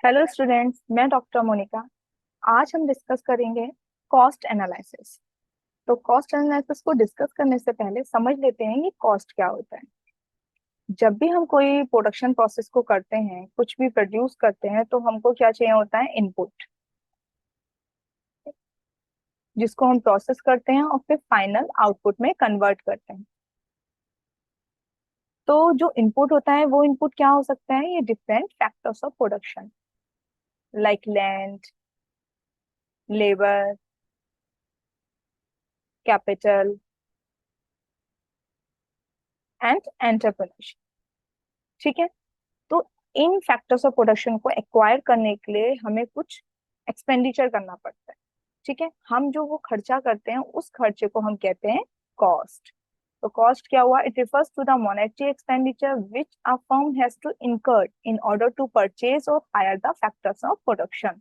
Hello students, मैं doctor Monika. आज हम डिस्कस करेंगे कॉस्ट एनालिसिस। तो कॉस्ट एनालिसिस को डिस्कस करने से पहले समझ लेते हैं ये कॉस्ट क्या होता है। जब भी हम कोई प्रोडक्शन प्रोसेस को करते हैं, कुछ भी प्रोड्यूस करते हैं, तो हमको क्या चाहिए होता है? इनपुट, जिसको हम प्रोसेस करते हैं और फिर फाइनल आउटपुट में कन्वर्ट करते हैं। तो जो इनपुट होता है वो इनपुट क्या हो सकता है? ये different factors of production, like land, labour, capital and entrepreneurship. ठीक है। तो इन फैक्टर्स ऑफ प्रोडक्शन को एक्वायर करने के लिए हमें कुछ एक्सपेंडिचर करना पड़ता है। ठीक है, हम जो वो खर्चा करते हैं उस खर्चे को हम कहते हैं कॉस्ट। तो कॉस्ट क्या हुआ? It refers to the monetary expenditure which a firm has to incur in order to purchase or hire the factors of production.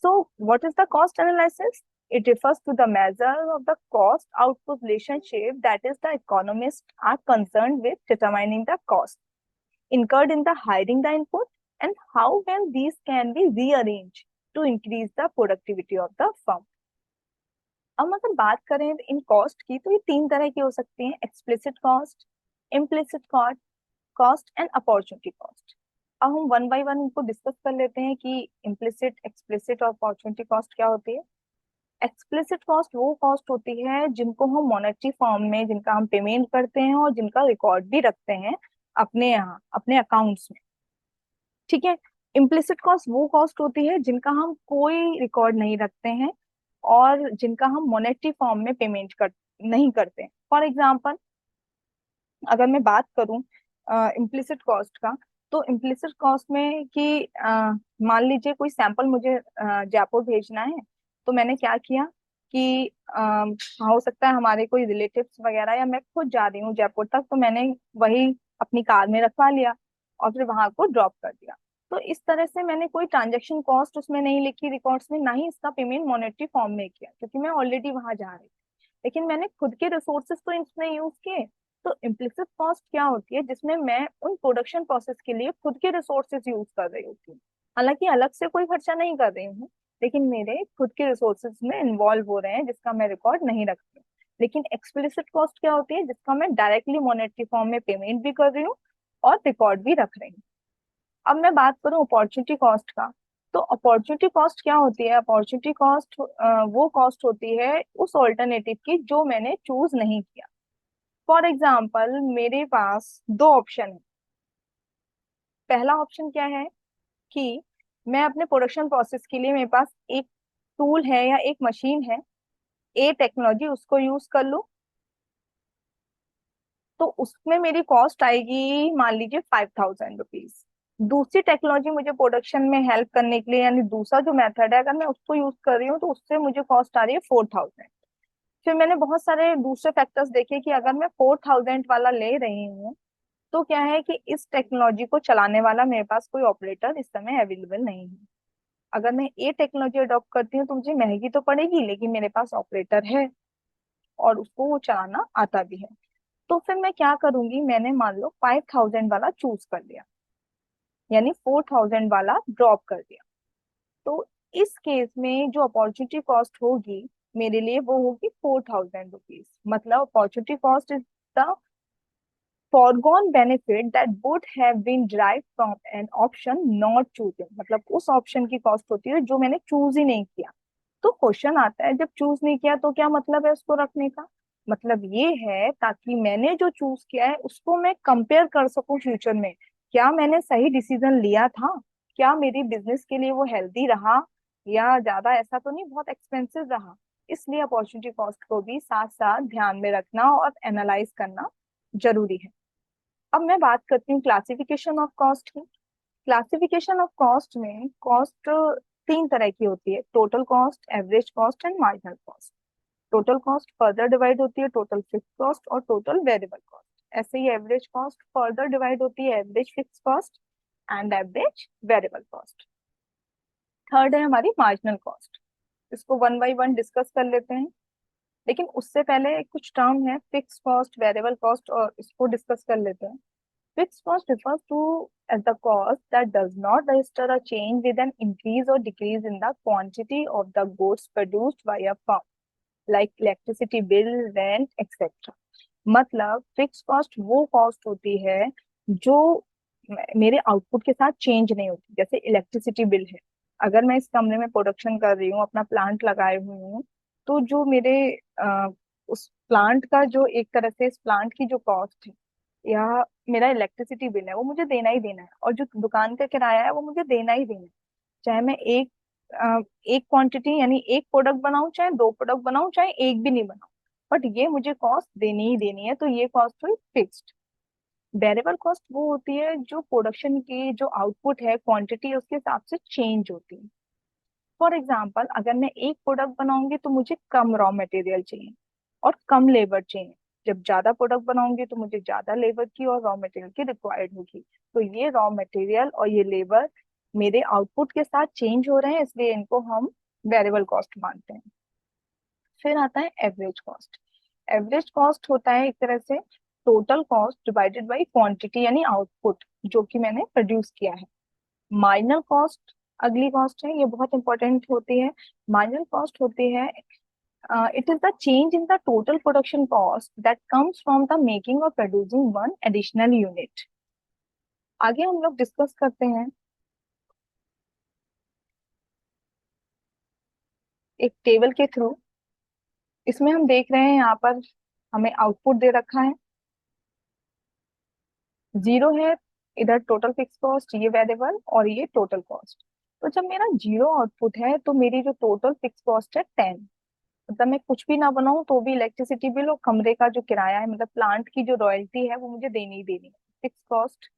So, what is the cost analysis? It refers to the measure of the cost output relationship, that is, the economists are concerned with determining the cost incurred in the hiring the input and how when these can be rearranged to increase the productivity of the firm. अब अगर बात करें in cost की, तो ये तीन तरह की हो सकती है: explicit cost, implicit cost, cost and opportunity cost. अब हम वन बाय वन इनको डिस्कस कर लेते हैं कि इम्प्लिसिट, एक्सप्लिसिट और अपॉर्चुनिटी कॉस्ट क्या होती है। एक्सप्लिसिट कॉस्ट वो कॉस्ट होती है जिनको हम मॉनेटरी फॉर्म में, जिनका हम पेमेंट करते हैं और जिनका रिकॉर्ड भी रखते हैं अपने यहाँ, अपने अकाउंट्स में। ठीक है। इम्प्लिसिट कॉस्ट वो कॉस्ट होती है जिनका हम कोई रिकॉर्ड नहीं रखते हैं और जिनका हम मॉनेटरी फॉर्म में पेमेंट कर नहीं करते। फॉर एग्जाम्पल, अगर मैं बात करूं इम्प्लिसिट कॉस्ट का, तो इम्प्लिसिट कॉस्ट में कि मान लीजिए कोई सैंपल मुझे जयपुर भेजना है, तो मैंने क्या किया कि हो सकता है हमारे कोई रिलेटिव्स वगैरह या मैं खुद जा रही हूँ जयपुर तक, तो मैंने वही अपनी कार में रखवा लिया और फिर वहां को ड्रॉप कर दिया। तो इस तरह से मैंने कोई ट्रांजेक्शन कॉस्ट उसमें नहीं लिखी रिकॉर्ड्स में, ना ही इसका पेमेंट मॉनेटरी फॉर्म में किया, क्योंकि मैं ऑलरेडी वहां जा रही थी। लेकिन मैंने खुद के रिसोर्सेज तो इसमें यूज किए। तो इम्प्लिसिट कॉस्ट क्या होती है? जिसमें मैं उन प्रोडक्शन प्रोसेस के लिए खुद के रिसोर्सेज यूज कर रही होती हूँ। हालांकि अलग से कोई खर्चा नहीं कर रही हूँ, लेकिन मेरे खुद के रिसोर्सेज में इन्वॉल्व हो रहे हैं जिसका मैं रिकॉर्ड नहीं रखती हूँ। लेकिन एक्सप्लिसिट कॉस्ट क्या होती है? जिसका मैं डायरेक्टली मॉनेटरी फॉर्म में पेमेंट भी कर रही हूँ और रिकॉर्ड भी रख रही हूँ। अब मैं बात करूं अपॉर्चुनिटी कॉस्ट का, तो अपॉर्चुनिटी कॉस्ट क्या होती है? अपॉर्चुनिटी कॉस्ट वो कॉस्ट होती है उस ऑल्टरनेटिव की जो मैंने चूज नहीं किया। फॉर एग्जाम्पल, मेरे पास दो ऑप्शन है। पहला ऑप्शन क्या है कि मैं अपने प्रोडक्शन प्रोसेस के लिए, मेरे पास एक टूल है या एक मशीन है, ए टेक्नोलॉजी, उसको यूज कर लूं, तो उसमें मेरी कॉस्ट आएगी मान लीजिए 5,000 रुपीज। दूसरी टेक्नोलॉजी मुझे प्रोडक्शन में हेल्प करने के लिए, यानी दूसरा जो मेथड है, अगर मैं उसको यूज कर रही हूँ तो उससे मुझे कॉस्ट आ रही है 4,000। फिर मैंने बहुत सारे दूसरे फैक्टर्स देखे कि अगर मैं 4,000 वाला ले रही हूँ, तो क्या है कि इस टेक्नोलॉजी को चलाने वाला मेरे पास कोई ऑपरेटर इस समय अवेलेबल नहीं है। अगर मैं ये टेक्नोलॉजी अडॉप्ट करती हूँ तो मुझे महंगी तो पड़ेगी, लेकिन मेरे पास ऑपरेटर है और उसको वो चलाना आता भी है। तो फिर मैं क्या करूंगी? मैंने मान लो 5,000 वाला चूज कर लिया, यानी 4,000 वाला ड्रॉप कर दिया। तो इस केस में जो अपॉर्चुनिटी कॉस्ट होगी मेरे लिए, वो होगी 4,000 रुपीज। मतलब opportunity cost is the foregone benefit that would have been derived from an option not choosing। मतलब उस ऑप्शन की कॉस्ट होती है जो मैंने चूज ही नहीं किया। तो क्वेश्चन आता है, जब चूज नहीं किया तो क्या मतलब है उसको रखने का? मतलब ये है ताकि मैंने जो चूज किया है उसको मैं कंपेयर कर सकूं फ्यूचर में। क्या मैंने सही डिसीजन लिया था? क्या मेरी बिजनेस के लिए वो हेल्दी रहा, या ज्यादा ऐसा तो नहीं बहुत एक्सपेंसिव रहा? इसलिए अपॉर्चुनिटी कॉस्ट को भी साथ साथ ध्यान में रखना और एनालाइज करना जरूरी है। अब मैं बात करती हूँ क्लासिफिकेशन ऑफ कॉस्ट की। क्लासिफिकेशन ऑफ कॉस्ट में कॉस्ट तीन तरह की होती है: total cost, average cost and marginal cost. Total cost further divide होती है टोटल फिक्स कॉस्ट और टोटल वेरिएबल कॉस्ट। ऐसे ही एवरेज कॉस्ट फर्दर डिवाइड होती है average fix cost and average variable cost. Third है हमारी मार्जिनल कॉस्ट। इसको one by one discuss कर लेते हैं, लेकिन उससे पहले कुछ टर्म है फिक्स कॉस्ट, वेरिएबल कॉस्ट, और इसको डिस्कस कर लेते हैं। Fixed cost refers to as the cost that does not register a change with an increase or decrease in the quantity of the goods produced by a firm, like electricity bill, rent, etc. मतलब fix cost वो cost होती है जो मेरे output के साथ change नहीं होती। जैसे इलेक्ट्रिसिटी बिल है, अगर मैं इस कमरे में प्रोडक्शन कर रही हूँ, अपना प्लांट लगाए हुई हूँ, तो जो मेरे उस प्लांट का जो एक तरह से इस प्लांट की जो कॉस्ट है या मेरा इलेक्ट्रिसिटी बिल है वो मुझे देना ही देना है, और जो दुकान का किराया है वो मुझे देना ही देना है। चाहे मैं एक क्वांटिटी यानी एक प्रोडक्ट बनाऊं, चाहे दो प्रोडक्ट बनाऊं, चाहे एक भी नहीं बनाऊं, बट ये मुझे कॉस्ट देनी ही देनी है। तो ये कॉस्ट हुई फिक्स्ड। वेरिएबल कॉस्ट वो होती है जो प्रोडक्शन की जो आउटपुट है, क्वांटिटी, उसके हिसाब से चेंज होती है। फॉर एग्जाम्पल, अगर मैं एक प्रोडक्ट बनाऊंगी तो मुझे कम रॉ मटेरियल चाहिए और कम लेबर चाहिए। जब ज्यादा प्रोडक्ट बनाऊंगी तो मुझे ज्यादा लेबर की और रॉ मटेरियल की रिक्वायर्ड होगी। तो ये रॉ मटेरियल और ये लेबर मेरे आउटपुट के साथ चेंज हो रहे हैं, इसलिए इनको हम वेरिएबल कॉस्ट मानते हैं। फिर आता है एवरेज कॉस्ट। एवरेज कॉस्ट होता है एक तरह से total cost divided by quantity यानी आउटपुट जो कि मैंने प्रोड्यूस किया है। मार्जिनल कॉस्ट अगली कॉस्ट है, ये बहुत इंपॉर्टेंट होती है। मार्जिनल कॉस्ट होती है, it is the change in the total production cost that comes from the making और प्रोड्यूसिंग वन एडिशनल यूनिट। आगे हम लोग डिस्कस करते हैं एक टेबल के थ्रू। इसमें हम देख रहे हैं यहाँ पर हमें आउटपुट दे रखा है, जीरो है। इधर टोटल फिक्स कॉस्ट, ये वेरिएबल, और ये टोटल कॉस्ट। तो जब मेरा जीरो आउटपुट है तो मेरी जो टोटल फिक्स कॉस्ट है 10। मतलब मैं कुछ भी ना बनाऊं तो भी इलेक्ट्रिसिटी बिल और कमरे का जो किराया है, मतलब प्लांट की जो रॉयल्टी है, वो मुझे देनी ही देनी है। फिक्स कॉस्ट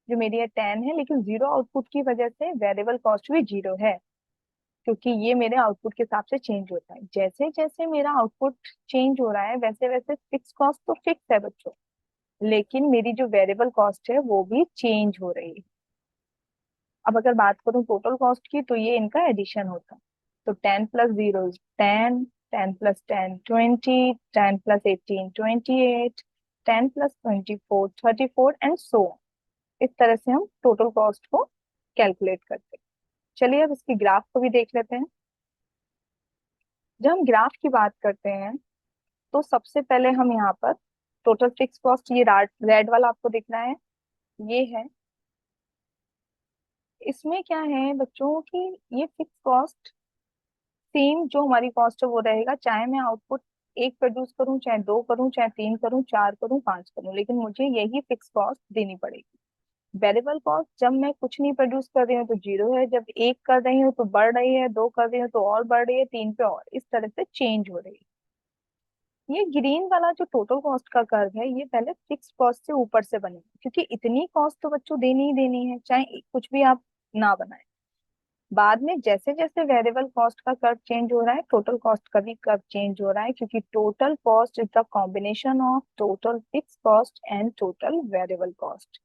जो मेरी है 10 है, लेकिन जीरो आउटपुट की वजह से वेरिएबल कॉस्ट भी जीरो है, क्योंकि ये मेरे आउटपुट के हिसाब से चेंज होता है। जैसे जैसे मेरा आउटपुट चेंज हो रहा है वैसे वैसे फिक्स कॉस्ट तो फिक्स है बच्चों, लेकिन मेरी जो वेरिएबल कॉस्ट है वो भी चेंज हो रही है। अब अगर बात करूं टोटल कॉस्ट की, तो ये इनका एडिशन होता है। तो 10 + 0 टेन, 10 + 10 20, 10 + 18 28, 10 + 24 34, एंड सो। इस तरह से हम टोटल कॉस्ट को कैलकुलेट करते हैं। चलिए अब इसकी ग्राफ को भी देख लेते हैं। जब हम ग्राफ की बात करते हैं तो सबसे पहले हम यहाँ पर टोटल फिक्स कॉस्ट, ये रेड वाला आपको दिख रहा है, ये है। इसमें क्या है बच्चों की, ये फिक्स कॉस्ट सेम जो हमारी कॉस्ट है वो रहेगा, चाहे मैं आउटपुट एक प्रोड्यूस करूं, चाहे दो करूं, चाहे तीन करूं, चार करूं, पांच करूं, लेकिन मुझे यही फिक्स कॉस्ट देनी पड़ेगी। वेरिएबल कॉस्ट, जब मैं कुछ नहीं प्रोड्यूस कर रही हूँ तो जीरो है, जब एक कर रही हूँ तो बढ़ रही है, दो कर रही हूँ तो और बढ़ रही है, तीन पे और, इस तरह से चेंज हो रही है। ये ग्रीन वाला जो टोटल कॉस्ट का कर्व है, ये पहले फिक्स कॉस्ट से ऊपर से बनेगा, क्योंकि इतनी कॉस्ट तो बच्चों देनी ही देनी है, चाहे कुछ भी आप ना बनाए। बाद में जैसे जैसे वेरिएबल कॉस्ट का कर्व चेंज हो रहा है, टोटल कॉस्ट का भी कर्व चेंज हो रहा है, क्योंकि total cost is the combination of total fix cost and total variable cost.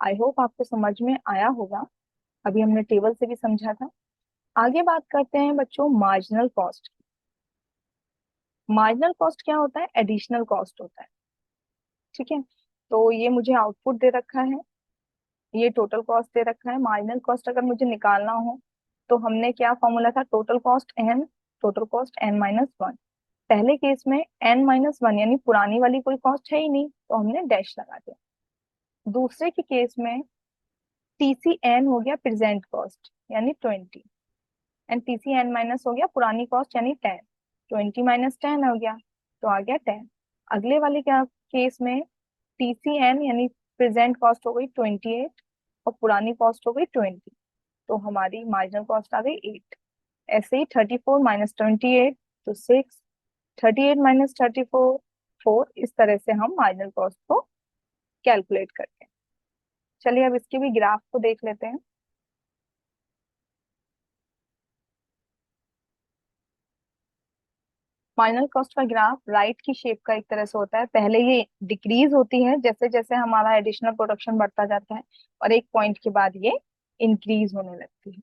I hope आपको समझ में आया होगा। अभी हमने टेबल से भी समझा था। आगे बात करते हैं बच्चों मार्जिनल कॉस्ट। मार्जिनल कॉस्ट क्या होता है? एडिशनल कॉस्ट होता है। ठीक है, तो ये मुझे आउटपुट दे रखा है, ये टोटल कॉस्ट दे रखा है। मार्जिनल कॉस्ट अगर मुझे निकालना हो तो हमने क्या फॉर्मूला था, टोटल कॉस्ट n-1। पहले केस में n-1 यानी पुरानी वाली कोई कॉस्ट है ही नहीं, तो हमने डैश लगा दिया। दूसरे के केस में TCN हो गया प्रेजेंट कॉस्ट यानी 20, एंड TCN- हो गया पुरानी कॉस्ट यानी 10। 20 - 10 हो गया, तो आ गया 10। अगले वाले क्या केस में TCN यानी प्रेजेंट कॉस्ट हो गई 28 और पुरानी कॉस्ट हो गई 20, तो हमारी मार्जिनल कॉस्ट आ गई 8। ऐसे ही 34 - 28 तो 6, 38 - 34 4। इस तरह से हम मार्जिनल कॉस्ट को कैलकुलेट करते हैं। चलिए अब इसके भी ग्राफ को देख लेते हैं। मार्जिनल कॉस्ट का ग्राफ राइट की शेप का एक तरह से होता है। पहले ये डिक्रीज होती है जैसे जैसे हमारा एडिशनल प्रोडक्शन बढ़ता जाता है, और एक पॉइंट के बाद ये इंक्रीज होने लगती है।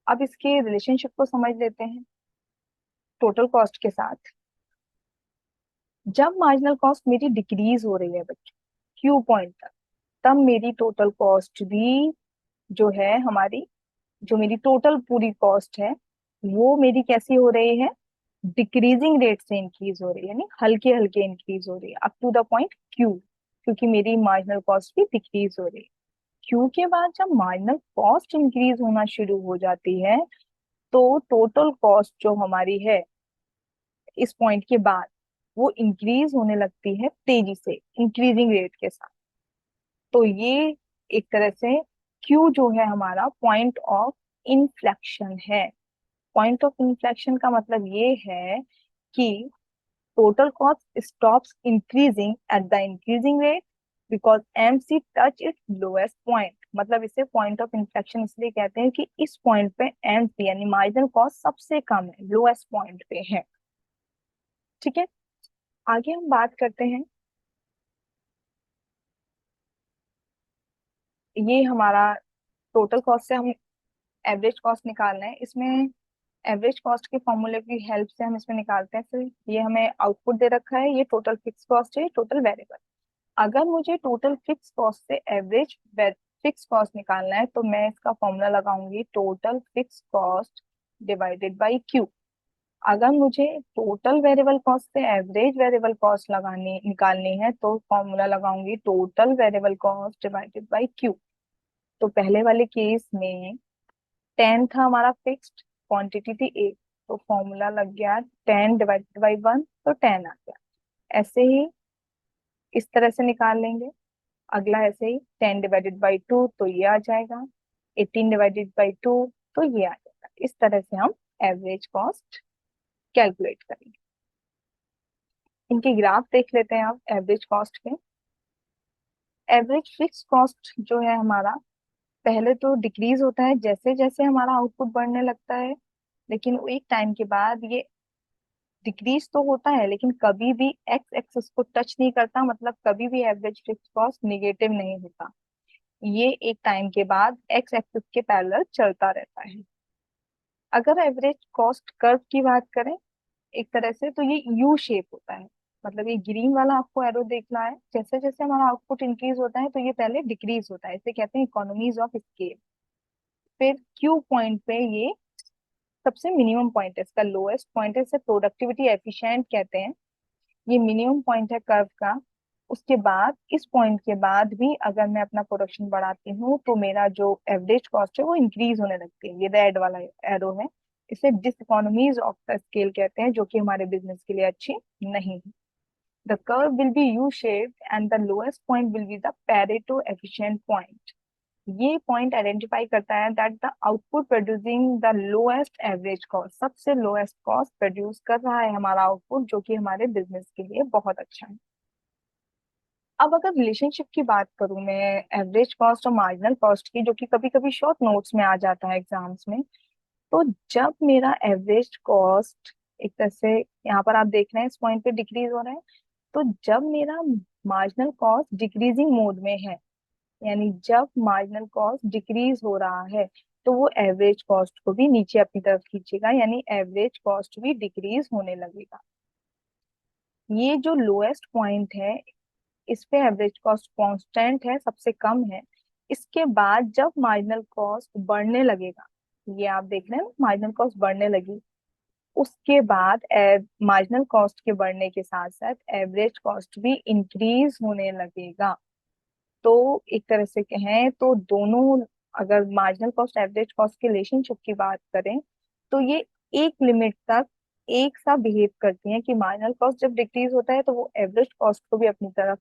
अब इसके रिलेशनशिप को समझ लेते हैं टोटल कॉस्ट के साथ। जब मार्जिनल कॉस्ट मेरी डिक्रीज हो रही है बच्चों, क्यू पॉइंट तक, तब मेरी टोटल कॉस्ट भी जो है हमारी, जो मेरी टोटल पूरी कॉस्ट है, वो मेरी कैसी हो रही है, डिक्रीजिंग रेट से इंक्रीज हो रही है, यानी हल्के हल्के इंक्रीज हो रही है up to the point Q, क्योंकि मेरी मार्जिनल कॉस्ट भी डिक्रीज हो रही है। क्यू के बाद जब मार्जिनल कॉस्ट इंक्रीज होना शुरू हो जाती है, तो टोटल कॉस्ट जो हमारी है इस पॉइंट के बाद वो इंक्रीज होने लगती है तेजी से, इंक्रीजिंग रेट के साथ। तो ये एक तरह से क्यू जो है हमारा पॉइंट ऑफ इन्फ्लेक्शन है। पॉइंट ऑफ इन्फ्लेक्शन का मतलब ये है कि total cost stops increasing at the increasing rate because MC touch it's lowest point. मतलब इसे पॉइंट ऑफ इन्फ्लेक्शन इसलिए कहते हैं कि इस पॉइंट पे एमसी यानी मार्जिनल कॉस्ट सबसे कम है, लोएस्ट पॉइंट पे है। ठीक है, आगे हम बात करते हैं। ये हमारा टोटल कॉस्ट से हम एवरेज कॉस्ट निकालना है। इसमें एवरेज कॉस्ट के फॉर्मूले की हेल्प से हम इसमें निकालते हैं। फिर ये हमें आउटपुट दे रखा है, ये टोटल फिक्स कॉस्ट है, टोटल वेरिएबल। अगर मुझे टोटल फिक्स कॉस्ट से एवरेज फिक्स कॉस्ट निकालना है, तो मैं इसका फॉर्मूला लगाऊंगी total fix cost divided by Q. अगर मुझे टोटल वेरिएबल कॉस्ट से एवरेज वेरिएबल कॉस्ट लगानी निकालनी है, तो फॉर्मूला लगाऊंगी total variable cost divided by Q. तो पहले वाले केस में 10 था हमारा फिक्स्ड, क्वांटिटी थी एक, तो फॉर्मूला लग गया 10 डिवाइडेड बाई 1, तो 10 आ गया। ऐसे ही इस तरह से निकाल लेंगे। अगला ऐसे ही 10 डिवाइडेड बाई 2, तो ये आ जाएगा। 18 डिवाइडेड बाई 2, तो ये आ जाएगा। इस तरह से हम एवरेज कॉस्ट कैलकुलेट करेंगे। इनके ग्राफ देख लेते हैं आप एवरेज कॉस्ट के। एवरेज फिक्स कॉस्ट जो है हमारा, पहले तो डिक्रीज होता है जैसे जैसे हमारा आउटपुट बढ़ने लगता है, लेकिन वो एक टाइम के बाद ये डिक्रीज तो होता है, लेकिन कभी भी एक्स एक्सिस को टच नहीं करता। मतलब कभी भी एवरेज फिक्स कॉस्ट निगेटिव नहीं होता, ये एक टाइम के बाद एक्स एक्सिस के पैरेलल चलता रहता है। अगर एवरेज कॉस्ट कर्व की बात करें एक तरह से, तो ये यू शेप होता है। मतलब ये ग्रीन वाला आपको एरो देखना है, जैसे जैसे हमारा आउटपुट इंक्रीज होता है तो ये पहले डिक्रीज होता है, इसे कहते हैं इकोनॉमीज ऑफ स्केल। फिर क्यू पॉइंट पे ये सबसे मिनिमम पॉइंट है, इसका लोएस्ट पॉइंट है, इसे प्रोडक्टिविटी एफिशिएंट कहते हैं। ये मिनिमम पॉइंट है कर्व का। उसके बाद इस पॉइंट के बाद भी अगर मैं अपना प्रोडक्शन बढ़ाती हूँ, तो मेरा जो एवरेज कॉस्ट है वो इंक्रीज होने लगती है। ये रेड वाला एरो है, इसे डिसइकोनॉमीज ऑफ द स्केल कहते हैं, जो कि हमारे बिजनेस के लिए अच्छी नहीं है। The curve will be U shaped and the lowest point will be the Pareto efficient point. ये पॉइंट आइडेंटिफाई करता है that the output producing the lowest average cost, सबसे लोएस्ट कॉस्ट प्रोड्यूस कर रहा है हमारा आउटपुट, जो कि हमारे बिजनेस के लिए बहुत अच्छा है। अब अगर रिलेशनशिप की बात करूं मैं एवरेज कॉस्ट और मार्जिनल कॉस्ट की, जो कि कभी कभी शॉर्ट नोट्स में आ जाता है एग्जाम्स में, तो जब मेरा एवरेज कॉस्ट एक तरह से, यहाँ पर आप देख रहे हैं इस पॉइंट पे डिक्रीज हो रहा है, तो जब मेरा मार्जिनल कॉस्ट डिक्रीजिंग मोड में है, यानी जब मार्जिनल कॉस्ट डिक्रीज हो रहा है, तो वो एवरेज कॉस्ट को भी नीचे अपनी तरफ खींचेगा, यानी एवरेज कॉस्ट भी डिक्रीज होने लगेगा। ये जो लोएस्ट पॉइंट है, इस पे एवरेज कॉस्ट कांस्टेंट है, सबसे कम है। इसके बाद जब मार्जिनल कॉस्ट बढ़ने लगेगा, ये आप देख रहे हैं ना, मार्जिनल कॉस्ट बढ़ने लगी, उसके बाद मार्जिनल कॉस्ट के बढ़ने के साथ साथ एवरेज कॉस्ट भी इंक्रीज होने लगेगा। तो एक तरह से कहें तो दोनों, अगर मार्जिनल कॉस्ट एवरेज कॉस्ट के रिलेशनशिप की बात करें, तो ये एक लिमिट तक एक सा बिहेव करती हैं कि मार्जिनल कॉस्ट जब डिक्रीज होता है, तो वो एवरेज कॉस्ट को भी अपनी तरफ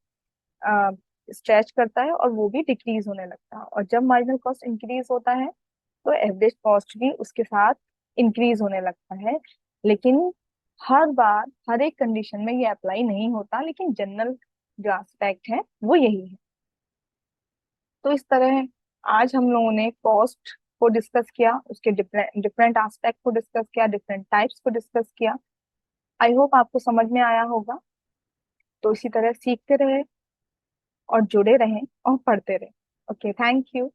स्ट्रेच करता है और वो भी डिक्रीज होने लगता है। और जब मार्जिनल कॉस्ट इंक्रीज होता है, तो एवरेज कॉस्ट भी उसके साथ इंक्रीज होने लगता है। लेकिन हर बार हर एक कंडीशन में ये अप्लाई नहीं होता, लेकिन जनरल जो एस्पेक्ट है वो यही है। तो इस तरह आज हम लोगों ने कॉस्ट को डिस्कस किया, उसके डिफरेंट डिफरेंट एस्पेक्ट को डिस्कस किया, डिफरेंट टाइप्स को डिस्कस किया। आई होप आपको समझ में आया होगा। तो इसी तरह सीखते रहे और जुड़े रहें और पढ़ते रहें। Okay, thank you.